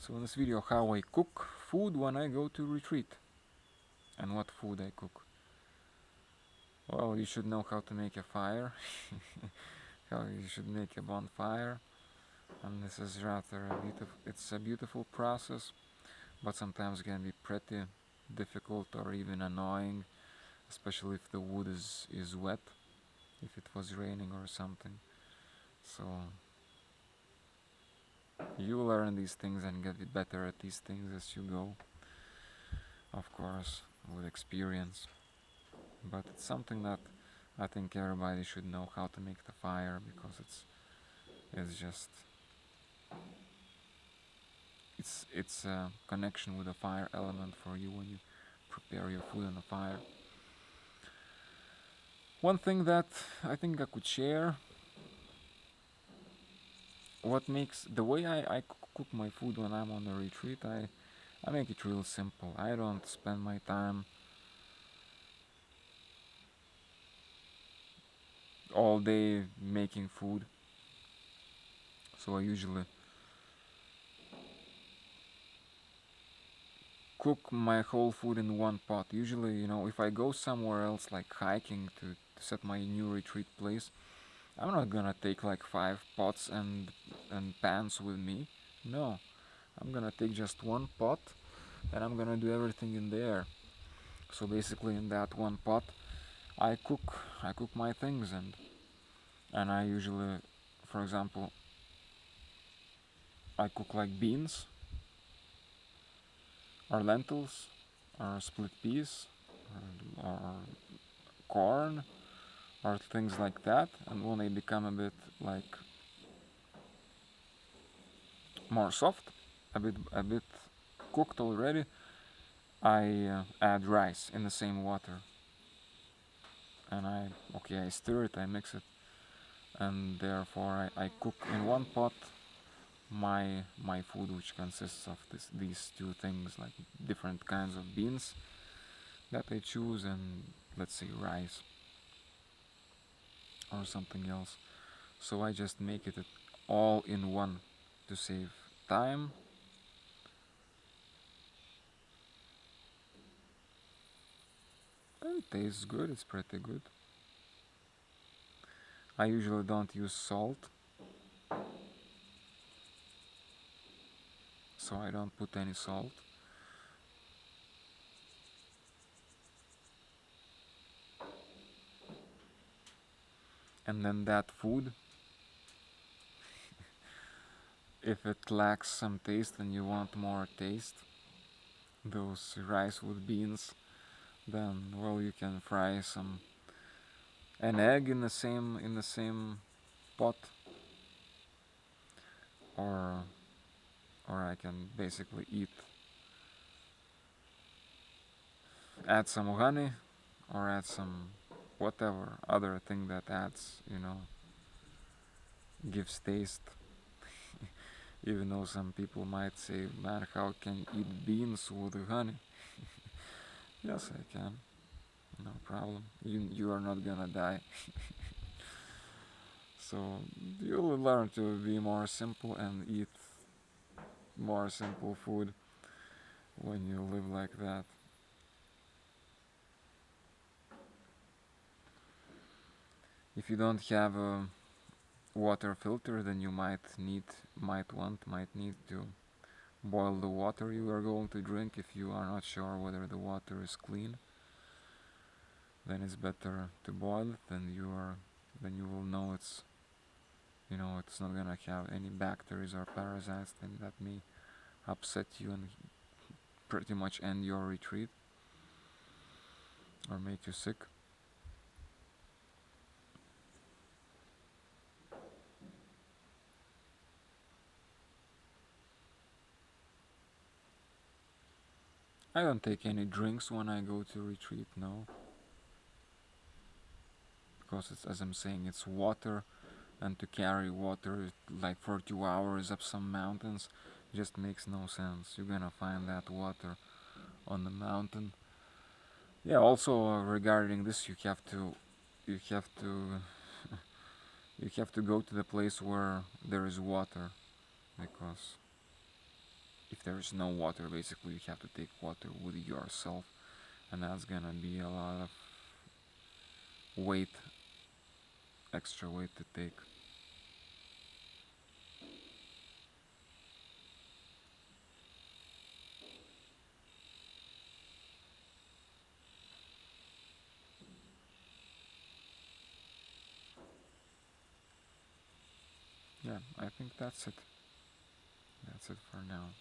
So in this video, how I cook food when I go to retreat and what food I cook. Well, you should know how to make a fire, how you should make a bonfire, and this is rather a beautiful process, but sometimes can be pretty difficult or even annoying, especially if the wood is wet, if it was raining or something. So you learn these things and get better at these things as you go, of course, with experience. But it's something that I think everybody should know how to make the fire, because it's just it's a connection with the fire element for you when you prepare your food on the fire. One thing that I think I could share, what makes the way I cook my food when I'm on a retreat, I make it real simple. I don't spend my time all day making food. So I usually cook my whole food in one pot. Usually, if I go somewhere else, like hiking to set my new retreat place, I'm not gonna take like 5 pots and pans with me. No, I'm gonna take just one pot and I'm gonna do everything in there. So basically, in that one pot, I cook my things, and I usually, for example, I cook like beans or lentils or split peas or corn or things like that. And when they become a bit like more soft, a bit cooked already, I add rice in the same water, and I stir it, I mix it, and therefore I cook in one pot my food, which consists of these two things, like different kinds of beans that I choose, and let's say rice or something else. So I just make it all in one to save time. And it tastes good, it's pretty good. I usually don't use salt, so I don't put any salt. And then that food, if it lacks some taste and you want more taste, those rice with beans, then well, you can fry an egg in the same pot, or I can basically add some honey, or add some whatever other thing that adds, gives taste. Even though some people might say, man, how can you eat beans with honey? Yes, I can. No problem. You are not gonna die. So you'll learn to be more simple and eat more simple food when you live like that. If you don't have a water filter, then you might need to boil the water you are going to drink. If you are not sure whether the water is clean, then it's better to boil it. Then you will know it's not gonna have any bacteria or parasites that may upset you and pretty much end your retreat or make you sick. I don't take any drinks when I go to retreat, no. Because as I'm saying, it's water, and to carry water like for 2 hours up some mountains just makes no sense. You're gonna find that water on the mountain. Yeah, also regarding this, you have to you have to go to the place where there is water, because if there's no water, basically you have to take water with yourself, and that's gonna be a lot of weight, extra weight to take. Yeah, I think that's it. That's it for now.